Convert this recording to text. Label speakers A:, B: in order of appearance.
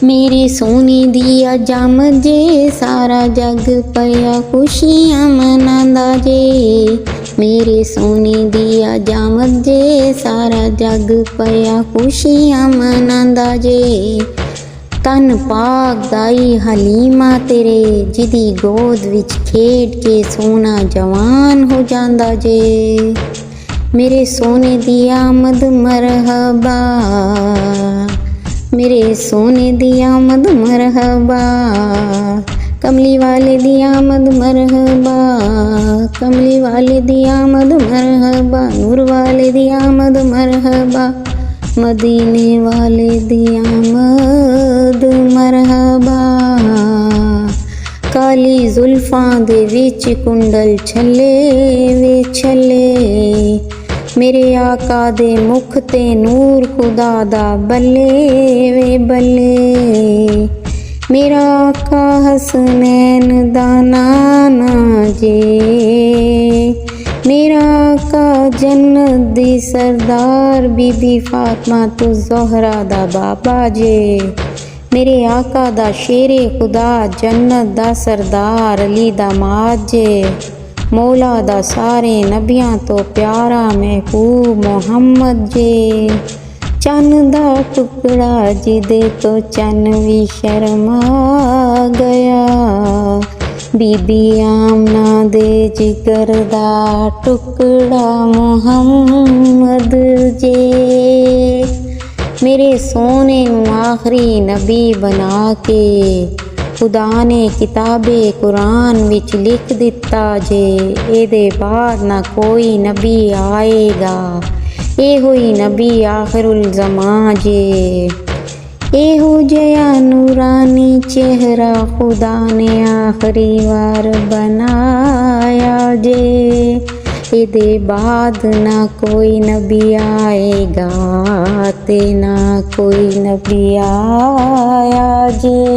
A: मेरे सोने दिया जम जे सारा जग पया खुशियां मनांदा जे। मेरे सोने दिया जम जे सारा जग पया खुशियां मनांदा जे। तन पाक दाई हलीमा तेरे जिदी गोद विच खेड के सोना जवान हो जांदा जे। मेरे सोने दी आमद मरहबा, मेरे सोने दी आमद मरहबा, कमली वाले दी आमद मरहबा, कमली वाले दी आमद मरहबा, नूर वाले दी आमद मरहबा, मदीने वाले दी आमद मरहबा। काली जुल्फां दे विच कुंडल छले वे छले, मेरे आका दे मुख ते नूर खुदा दा बल्ले वे बल्ले। मेरा आका हसनैन दा नाना जे, मेरा आका जन्नत दी सरदार बीबी फातिमा तो ज़ोहरा दा बाबा जे। मेरे आका दा शेरे खुदा जन्नत दा सरदार अली दा माद जे। मौला दा सारे नबियां तो प्यारा महबूब मोहम्मद जे। चन दा टुकड़ा जिदे तो चन भी शर्मा गया, बीबी आमना दे जिगर दा टुकड़ा मोहम्मद जे। मेरे सोने नूं आखरी नबी बना के खुदा ने किताबे कुरान विच लिख दिता जे। एदे बाद ना कोई नबी आएगा, एहो ही नबी आखिरुल ज़मां जे। एहो जया नूरानी चेहरा खुदा ने आखरी बार बनाया जे। एदे बाद ना कोई नबी आएगा ते ना कोई नबी आया जे।